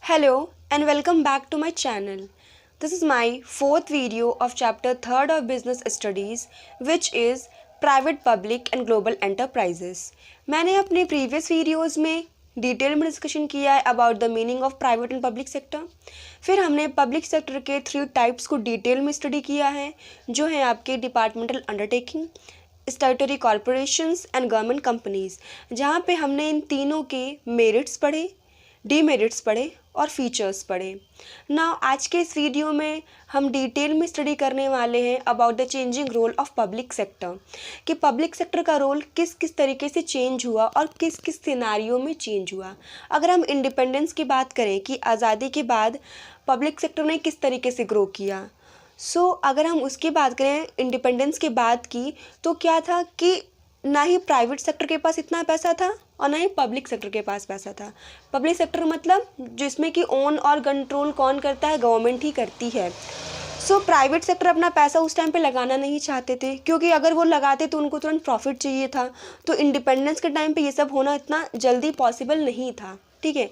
Hello and welcome back to my channel. This is my fourth video of chapter 3rd of business studies which is private public and global enterprises. मैंने अपने previous videos में detail में discussion किया है about the meaning of private and public sector. फिर हमने public sector के 3 types को डिटेल में स्टडी किया है जो है आपके departmental undertaking, statutory corporations and government companies, जहाँ पे हमने इन तीनों के मेरिट्स पढ़े, डीमेरिट्स पढ़े और फीचर्स पढ़े। नाउ आज के इस वीडियो में हम डिटेल में स्टडी करने वाले हैं about the changing role of public sector, कि पब्लिक सेक्टर का रोल किस किस तरीके से चेंज हुआ और किस किस सिनारियो में चेंज हुआ। अगर हम इंडिपेंडेंस की बात करें कि आज़ादी के बाद पब्लिक सेक्टर ने किस तरीके से ग्रो किया, अगर हम उसकी बात करें इंडिपेंडेंस के बाद की, तो क्या था कि ना ही प्राइवेट सेक्टर के पास इतना पैसा था और ना ही पब्लिक सेक्टर के पास पैसा था। पब्लिक सेक्टर मतलब जिसमें कि ओन और कंट्रोल कौन करता है, गवर्नमेंट ही करती है। प्राइवेट सेक्टर अपना पैसा उस टाइम पे लगाना नहीं चाहते थे, क्योंकि अगर वो लगाते तो उनको तुरंत प्रॉफिट चाहिए था। तो इंडिपेंडेंस के टाइम पे ये सब होना इतना जल्दी पॉसिबल नहीं था। ठीक है,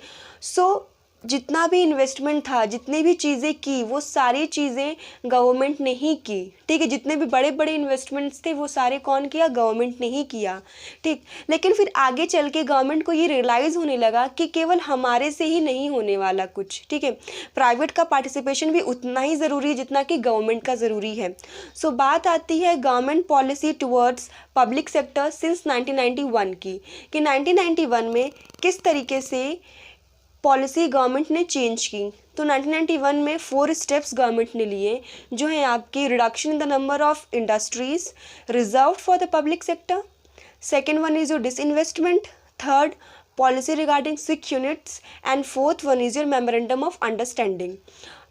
जितना भी इन्वेस्टमेंट था, जितनी भी चीज़ें की, वो सारी चीज़ें गवर्नमेंट ने ही की। ठीक है, जितने भी बड़े बड़े इन्वेस्टमेंट्स थे वो सारे कौन किया, गवर्नमेंट ने ही किया। ठीक, लेकिन फिर आगे चल के गवर्नमेंट को ये रियलाइज़ होने लगा कि केवल हमारे से ही नहीं होने वाला कुछ। ठीक है, प्राइवेट का पार्टिसिपेशन भी उतना ही ज़रूरी है जितना कि गवर्नमेंट का ज़रूरी है। बात आती है government policy towards public sector since 1991 की, कि 1991 में किस तरीके से पॉलिसी गवर्नमेंट ने चेंज की। तो 1991 में 4 स्टेप्स गवर्नमेंट ने लिए, जो है आपकी reduction in the number of industries reserve for the public sector, second one is your disinvestment, third policy regarding sick units, and fourth one is your memorandum of understanding.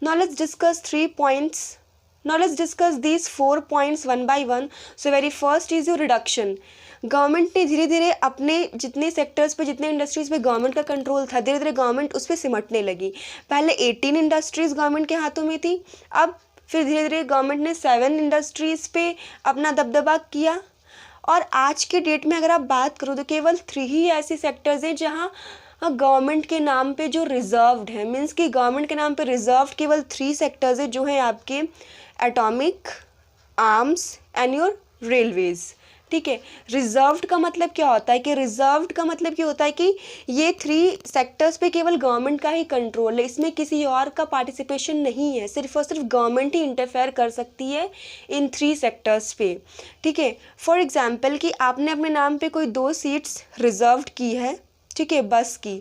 Now let's discuss 3 points. Now let's discuss these 4 points one by one. So very first is your reduction. Government ने धीरे धीरे अपने जितने sectors पे, जितने industries पे government का control था, धीरे धीरे गवर्नमेंट उस पर सिमटने लगी। पहले 18 इंडस्ट्रीज़ गवर्नमेंट के हाथों में थी, अब फिर धीरे धीरे गवर्नमेंट ने 7 इंडस्ट्रीज़ पे अपना दबदबा किया। और आज के डेट में अगर आप बात करो तो केवल 3 ही ऐसे सेक्टर्स हैं जहाँ गवर्नमेंट के नाम पे जो रिजर्व्ड है, मीन्स कि गवर्नमेंट के नाम पे रिजर्व्ड केवल 3 सेक्टर्स है, जो है आपके atomic, arms and your railways. ठीक है, रिजर्व्ड का मतलब क्या होता है, कि रिजर्व्ड का मतलब क्या होता है कि ये 3 सेक्टर्स पे केवल गवर्नमेंट का ही कंट्रोल है, इसमें किसी और का पार्टिसिपेशन नहीं है, सिर्फ और सिर्फ गवर्नमेंट ही इंटरफेयर कर सकती है इन 3 सेक्टर्स पे। ठीक है, फॉर एग्जांपल कि आपने अपने नाम पे कोई 2 सीट्स रिजर्व्ड की है, ठीक है, बस की,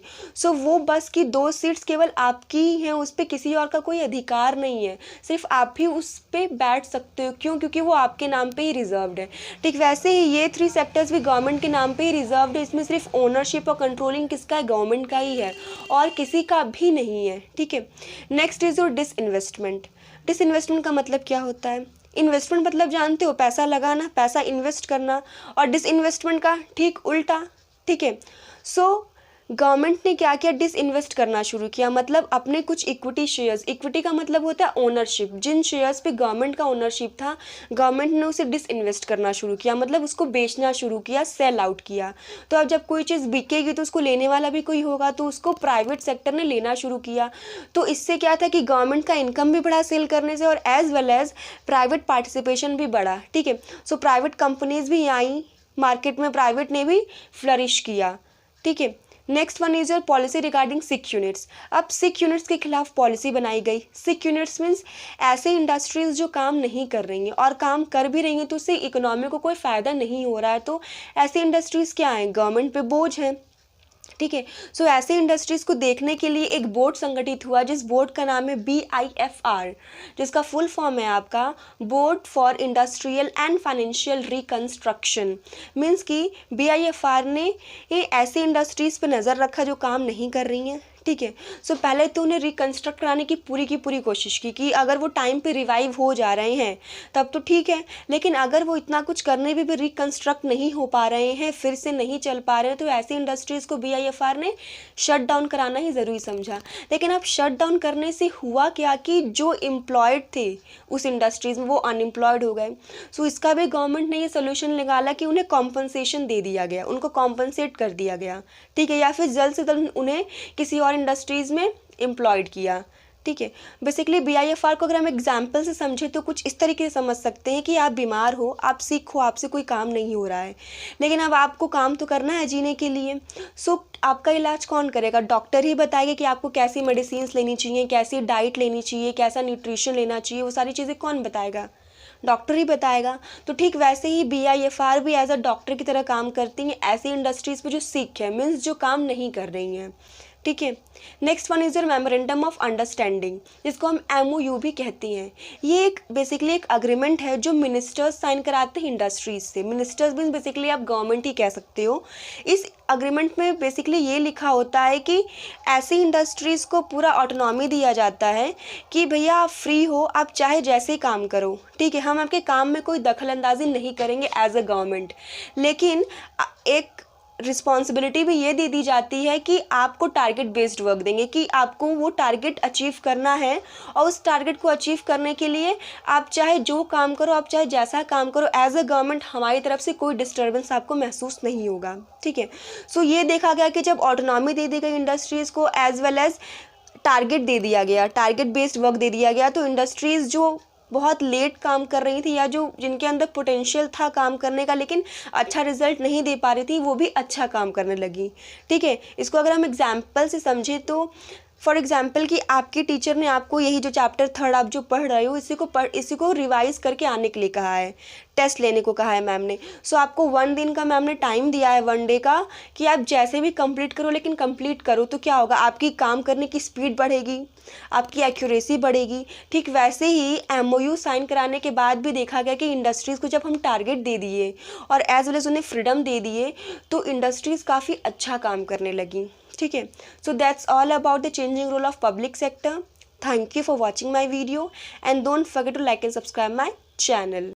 वो बस की 2 सीट्स केवल आपकी ही हैं, उस पर किसी और का कोई अधिकार नहीं है, सिर्फ आप ही उस पर बैठ सकते हो। क्यों? क्योंकि वो आपके नाम पे ही रिजर्व्ड है। ठीक, वैसे ही ये 3 सेक्टर्स भी गवर्नमेंट के नाम पे ही रिजर्व्ड है, इसमें सिर्फ ओनरशिप और कंट्रोलिंग किसका है, गवर्नमेंट का ही है और किसी का भी नहीं है। ठीक है, next is your disinvestment. Disinvestment का मतलब क्या होता है? इन्वेस्टमेंट मतलब जानते हो, पैसा लगाना, पैसा इन्वेस्ट करना, और डिसइन्वेस्टमेंट का ठीक उल्टा। ठीक है, गवर्नमेंट ने क्या किया, डिसइन्वेस्ट करना शुरू किया, मतलब अपने कुछ इक्विटी शेयर्स, इक्विटी का मतलब होता है ओनरशिप, जिन शेयर्स पे गवर्नमेंट का ओनरशिप था, गवर्नमेंट ने उसे डिसइन्वेस्ट करना शुरू किया, मतलब उसको बेचना शुरू किया, सेल आउट किया। तो अब जब कोई चीज़ बिकेगी तो उसको लेने वाला भी कोई होगा, तो उसको प्राइवेट सेक्टर ने लेना शुरू किया। तो इससे क्या था कि गवर्नमेंट का इनकम भी बढ़ा सेल करने से, और as well as private participation भी बढ़ा। ठीक है, प्राइवेट कंपनीज भी आई मार्केट में, प्राइवेट ने भी फ्लरिश किया। ठीक है, next one is your policy regarding sick units. अब सिक यूनिट्स के खिलाफ पॉलिसी बनाई गई। सिक यूनिट्स मीन्स ऐसे इंडस्ट्रीज जो काम नहीं कर रही हैं, और काम कर भी रही हैं तो उससे इकोनॉमी को कोई फ़ायदा नहीं हो रहा है, तो ऐसी इंडस्ट्रीज़ क्या हैं, गवर्नमेंट पे बोझ हैं। ठीक है, ऐसे इंडस्ट्रीज़ को देखने के लिए एक बोर्ड संगठित हुआ, जिस बोर्ड का नाम है BIFR, जिसका फुल फॉर्म है आपका board for industrial and financial reconstruction. Means कि BIFR ने ऐसे इंडस्ट्रीज़ पे नज़र रखा जो काम नहीं कर रही हैं। ठीक है, पहले तो उन्हें रिकंस्ट्रक्ट कराने की पूरी कोशिश की, कि अगर वो टाइम पे रिवाइव हो जा रहे हैं तब तो ठीक है, लेकिन अगर वो इतना कुछ करने भी रिकंस्ट्रक्ट नहीं हो पा रहे हैं, फिर से नहीं चल पा रहे हैं, तो ऐसी इंडस्ट्रीज़ को BIFR ने शट डाउन कराना ही ज़रूरी समझा। लेकिन अब शट डाउन करने से हुआ क्या कि जो एम्प्लॉयड थे उस इंडस्ट्रीज़ में वो अनएम्प्लॉयड हो गए। इसका भी गवर्नमेंट ने ये सोल्यूशन निकाला कि उन्हें कॉम्पनसेशन दे दिया गया, उनको कॉम्पनसेट कर दिया गया। ठीक है, या फिर जल्द से जल्द उन्हें किसी और इंडस्ट्रीज़ में एम्प्लॉयड किया। ठीक है, बेसिकली BIFR को अगर हम एग्जाम्पल से समझें तो कुछ इस तरीके से समझ सकते हैं कि आप बीमार हो, आप सिक हो, आपसे कोई काम नहीं हो रहा है, लेकिन अब आपको काम तो करना है जीने के लिए। सो आपका इलाज कौन करेगा? डॉक्टर ही बताएगा कि आपको कैसी मेडिसिन लेनी चाहिए, कैसी डाइट लेनी चाहिए, कैसा न्यूट्रिशन लेना चाहिए, वो सारी चीज़ें कौन बताएगा? डॉक्टर ही बताएगा। तो ठीक वैसे ही BIFR भी एज अ डॉक्टर की तरह काम करती हैं ऐसी इंडस्ट्रीज़ पे जो सिक है, मीन्स जो काम नहीं कर रही हैं। ठीक है, next one is your memorandum of understanding, जिसको हम MOU भी कहती हैं। ये एक बेसिकली एक अग्रीमेंट है जो मिनिस्टर्स साइन कराते हैं इंडस्ट्रीज से। मिनिस्टर्स मीन्स बेसिकली आप गवर्नमेंट ही कह सकते हो। इस अग्रीमेंट में बेसिकली ये लिखा होता है कि ऐसी इंडस्ट्रीज़ को पूरा ऑटोनॉमी दिया जाता है कि भैया आप फ्री हो, आप चाहे जैसे काम करो। ठीक है, हम आपके काम में कोई दखल अंदाजी नहीं करेंगे एज अ गवर्नमेंट, लेकिन एक रिस्पॉन्सिबिलिटी भी ये दे दी जाती है कि आपको टारगेट बेस्ड वर्क देंगे, कि आपको वो टारगेट अचीव करना है, और उस टारगेट को अचीव करने के लिए आप चाहे जो काम करो, आप चाहे जैसा काम करो, एज अ गवर्नमेंट हमारी तरफ से कोई डिस्टर्बेंस आपको महसूस नहीं होगा। ठीक है, सो ये देखा गया कि जब ऑटोनॉमी दे दी गई इंडस्ट्रीज़ को एज वेल एज टारगेट दे दिया गया, टारगेट बेस्ड वर्क दे दिया गया, तो इंडस्ट्रीज़ जो बहुत लेट काम कर रही थी या जो जिनके अंदर पोटेंशियल था काम करने का लेकिन अच्छा रिजल्ट नहीं दे पा रही थी, वो भी अच्छा काम करने लगी। ठीक है, इसको अगर हम एग्जाम्पल से समझें तो फॉर एग्जाम्पल कि आपके टीचर ने आपको यही जो चैप्टर 3 आप जो पढ़ रहे हो इसी को रिवाइज़ करके आने के लिए कहा है, टेस्ट लेने को कहा है मैम ने। सो आपको 1 दिन का मैम ने टाइम दिया है, 1 डे का, कि आप जैसे भी कंप्लीट करो, लेकिन कंप्लीट करो तो क्या होगा, आपकी काम करने की स्पीड बढ़ेगी, आपकी एक्यूरेसी बढ़ेगी। ठीक वैसे ही MOU साइन कराने के बाद भी देखा गया कि इंडस्ट्रीज़ को जब हम टारगेट दे दिए और एज वेल एज उन्हें फ्रीडम दे दिए तो इंडस्ट्रीज़ काफ़ी अच्छा काम करने लगी। ठीक है, so that's all about the changing role of public sector. Thank you for watching my video and don't forget to like and subscribe my channel.